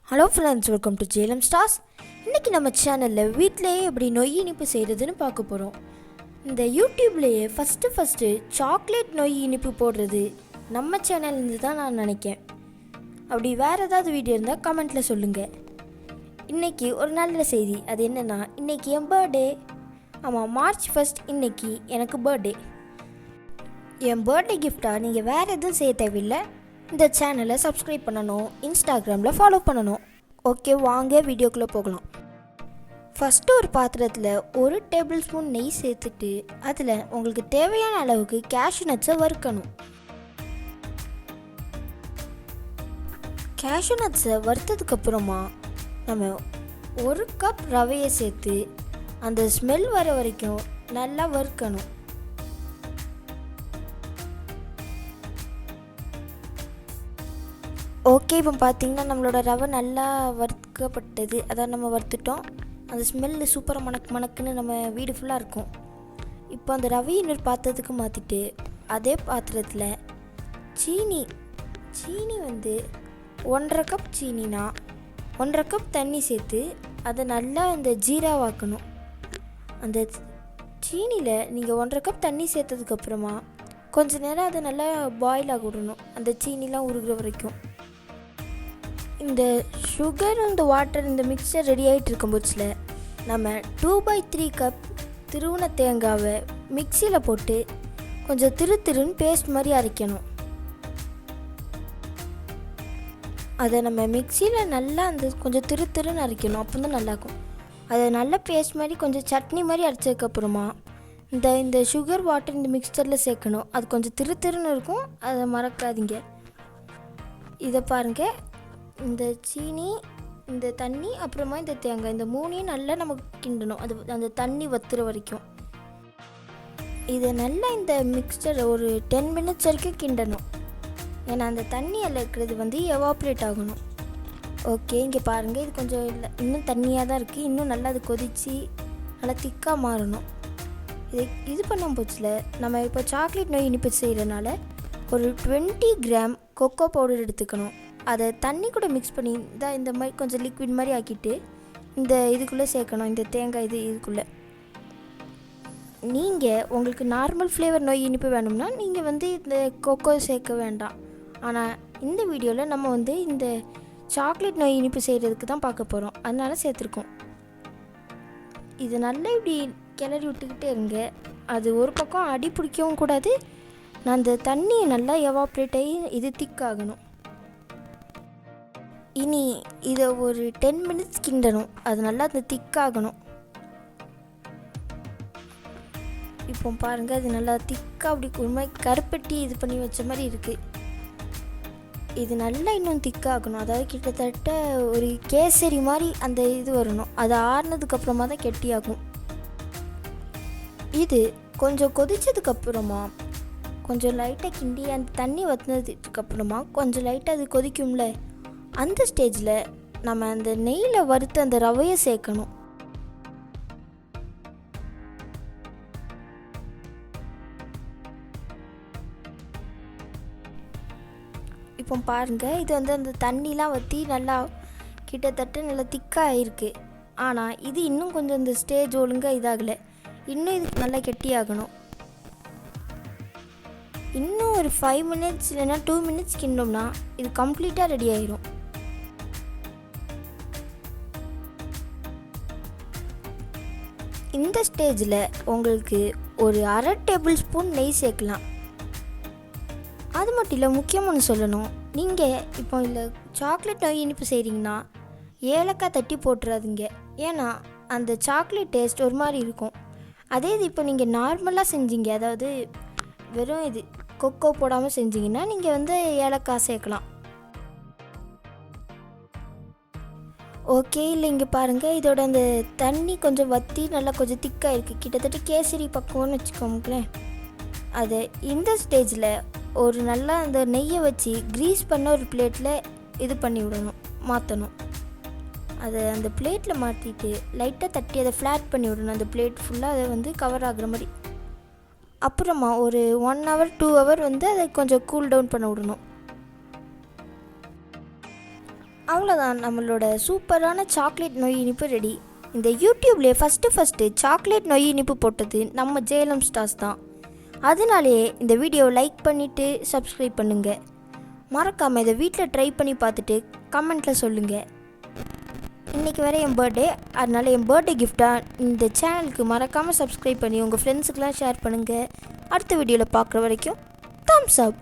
Hello friends, welcome to JLM-Starz. இன்றைக்கி நம்ம சேனலில் வீட்டிலேயே எப்படி நொய் இனிப்பு செய்கிறதுன்னு பார்க்க போகிறோம். இந்த யூடியூப்லேயே ஃபஸ்ட்டு சாக்லேட் நொய் இனிப்பு போடுறது நம்ம சேனல்லேருந்து தான் நான் நினைக்கிறேன். அப்படி வேறு ஏதாவது வீடியோ இருந்தால் கமெண்ட்டில் சொல்லுங்கள். இன்றைக்கி ஒரு நல்ல செய்தி. அது என்னென்னா, இன்றைக்கி என் பர்த்டே. ஆமாம், March 1 இன்றைக்கி எனக்கு பர்த்டே. என் பர்த்டே கிஃப்டாக நீங்கள் வேறு எதுவும் செய்ய தேவையில்லை. இந்த சேனலை சப்ஸ்கிரைப் பண்ணணும், இன்ஸ்டாகிராமில் ஃபாலோ பண்ணணும். ஓகே, வாங்க வீடியோக்குள்ளே போகலாம். ஃபஸ்ட்டு ஒரு பாத்திரத்தில் 1 டேபிள் ஸ்பூன் நெய் சேர்த்துட்டு அதில் உங்களுக்கு தேவையான அளவுக்கு கேஷ்யூ நட்ஸை வறுக்கணும். கேஷ்யூ நட்ஸை வறுத்ததுக்கப்புறமா நம்ம 1 கப் ரவையை சேர்த்து அந்த ஸ்மெல் வர வரைக்கும் நல்லா வறுக்கணும். ஓகே, இப்போ பார்த்திங்கன்னா நம்மளோட ரவை நல்லா வறுக்கப்பட்டது. அதான் நம்ம வறுத்துட்டோம். அந்த ஸ்மெல்லு சூப்பராக மணக்குன்னு நம்ம வீடு ஃபுல்லாக இருக்கும். இப்போ அந்த ரவையை இன்னொரு பாத்திரத்துக்கு மாற்றிட்டு அதே பாத்திரத்தில் சீனி வந்து 1.5 கப் சீனினா 1.5 கப் தண்ணி சேர்த்து அதை நல்லா அந்த ஜீராவாக்கணும். அந்த சீனியில் நீங்கள் 1.5 கப் தண்ணி சேர்த்ததுக்கப்புறமா கொஞ்சம் நேரம் அதை நல்லா பாயில் ஆக விடணும், அந்த சீனிலாம் உருகிற வரைக்கும். இந்த சுகர் இந்த வாட்டர் இந்த மிக்சர் ரெடி ஆகிட்டு இருக்கும் போச்சில் நம்ம 2/3 கப் திருவுண தேங்காவை மிக்சியில் போட்டு கொஞ்சம் திருன்னு பேஸ்ட் மாதிரி அரைக்கணும். அதை நம்ம மிக்சியில் நல்லா அந்த கொஞ்சம் திருன்னு அரைக்கணும், அப்போ தான் நல்லாயிருக்கும். அதை நல்லா பேஸ்ட் மாதிரி கொஞ்சம் சட்னி மாதிரி அரைச்சதுக்கப்புறமா இந்த சுகர் வாட்டர் இந்த மிக்சரில் சேர்க்கணும். அது கொஞ்சம் திருன்னு இருக்கும், அதை மறக்காதீங்க. இதை பாருங்கள், இந்த சீனி, இந்த தண்ணி, அப்புறமா இந்த தேங்காய், இந்த 3ஐயும் நல்லா நம்ம கிண்டணும், அது அந்த தண்ணி வத்துற வரைக்கும். இதை நல்லா இந்த மிக்சரை ஒரு 10 மினிட்ஸ் வரைக்கும் கிண்டணும். ஏன்னா அந்த தண்ணி அதில் இருக்கிறது வந்து எவாப்ரேட் ஆகணும். ஓகே, இங்கே பாருங்கள், இது கொஞ்சம் இல்லை, இன்னும் தண்ணியாக தான் இருக்குது. இன்னும் நல்லா அது கொதித்து நல்லா திக்காக மாறணும். இது பண்ணும் போச்சில் நம்ம இப்போ சாக்லேட் நொய் இனிப்பு செய்கிறனால ஒரு 20 கிராம் கொக்கோ பவுடர் எடுத்துக்கணும். அதை தண்ணி கூட மிக்ஸ் பண்ணி தான் இந்த மாதிரி கொஞ்சம் லிக்விட் மாதிரி ஆக்கிட்டு இந்த இதுக்குள்ளே சேர்க்கணும், இந்த தேங்காய் இதுக்குள்ளே. நீங்கள் உங்களுக்கு நார்மல் ஃப்ளேவர் நொய் இனிப்பு வேணும்னா நீங்கள் வந்து இந்த கொக்கோ சேர்க்க வேண்டாம். ஆனால் இந்த வீடியோவில் நம்ம வந்து இந்த சாக்லேட் நொய் இனிப்பு செய்கிறதுக்கு தான் பார்க்க போகிறோம், அதனால சேர்த்துருக்கோம். இது நல்லா இப்படி கிளறி விட்டுக்கிட்டே இருங்க. அது ஒரு பக்கம் அடி பிடிக்கவும் கூடாது. நான் அந்த தண்ணியை நல்லா எவாப்ரேட் ஆகி இது திக்காகணும். இனி இதை ஒரு 10 மினிட்ஸ் கிண்டணும், அது நல்லா அந்த திக்காகணும். இப்போ பாருங்கள், அது நல்லா திக்காக அப்படி ஒரு மாதிரி கருப்பட்டி இது பண்ணி வச்ச மாதிரி இருக்குது. இது நல்லா இன்னும் திக்காகணும், அதாவது கிட்டத்தட்ட ஒரு கேசரி மாதிரி அந்த இது வரணும். அது ஆறுனதுக்கப்புறமா தான் கெட்டியாகும். இது கொஞ்சம் கொதித்ததுக்கப்புறமா கொஞ்சம் லைட்டாக கிண்டி அந்த தண்ணி வற்றினதுக்கப்புறமா கொஞ்சம் லைட்டாக அது கொதிக்கும்ல, அந்த ஸ்டேஜில் நம்ம அந்த நெய்யில் வறுத்து அந்த ரவையை சேர்க்கணும். இப்போ பாருங்கள், இது வந்து அந்த தண்ணிலாம் வற்றி நல்லா கிட்டத்தட்ட நல்லா திக்காக ஆகிருக்கு. ஆனால் இது இன்னும் கொஞ்சம் இந்த ஸ்டேஜ் ஒழுங்காக இதாகலை. இன்னும் இது நல்லா கெட்டியாகணும். இன்னும் ஒரு 5 மினிட்ஸ் இல்லைன்னா 2 மினிட்ஸ் கிண்டோம்னா இது கம்ப்ளீட்டாக ரெடி ஆகிரும். இந்த ஸ்டேஜில் உங்களுக்கு ஒரு 1/2 டேபிள் ஸ்பூன் நெய் சேர்க்கலாம். அது மட்டும் இல்லை, முக்கியமாக சொல்லணும், நீங்கள் இப்போ இல்லை சாக்லேட் நொய் இனிப்பு செய்கிறீங்கன்னா ஏலக்காய் தட்டி போட்டுறாதீங்க. ஏன்னா அந்த சாக்லேட் டேஸ்ட் ஒரு மாதிரி இருக்கும். அதே இது இப்போ நீங்கள் நார்மலாக செஞ்சீங்க, அதாவது வெறும் இது கொக்கோ போடாமல் செஞ்சீங்கன்னா நீங்கள் வந்து ஏலக்காய் சேர்க்கலாம். ஓகே, இல்லை இங்கே பாருங்கள், இதோட அந்த தண்ணி கொஞ்சம் வற்றி நல்லா கொஞ்சம் திக்காக இருக்குது, கிட்டத்தட்ட கேசரி பக்குவம்னு வச்சுக்கோங்களேன். அதை இந்த ஸ்டேஜில் ஒரு நல்லா அந்த நெய்யை வச்சு க்ரீஸ் பண்ண ஒரு பிளேட்டில் இது பண்ணி விடணும், மாற்றணும். அதை அந்த பிளேட்டில் மாற்றிட்டு லைட்டாக தட்டி அதை ஃப்ளாட் பண்ணி விடணும், அந்த பிளேட் ஃபுல்லாக அதை வந்து கவர் ஆகுற மாதிரி. அப்புறமா ஒரு 1 hour 2 hour வந்து அதை கொஞ்சம் கூல் டவுன் பண்ண விடணும். அவ்வளோதான், நம்மளோட சூப்பரான சாக்லேட் நொய் இனிப்பு ரெடி. இந்த யூடியூப்லேயே ஃபஸ்ட்டு சாக்லேட் நொய் இனிப்பு போட்டது நம்ம JLM-Starz தான். அதனாலேயே இந்த வீடியோவை லைக் பண்ணிவிட்டு சப்ஸ்கிரைப் பண்ணுங்கள். மறக்காமல் இதை வீட்டில் ட்ரை பண்ணி பார்த்துட்டு கமெண்ட்டில் சொல்லுங்கள். இன்றைக்கி வேறு என் பர்த்டே, அதனால் என் பர்த்டே கிஃப்டாக இந்த சேனலுக்கு மறக்காமல் சப்ஸ்கிரைப் பண்ணி உங்கள் ஃப்ரெண்ட்ஸுக்கெலாம் ஷேர் பண்ணுங்கள். அடுத்த வீடியோவில் பார்க்குற வரைக்கும் தம்ஸ் அப்.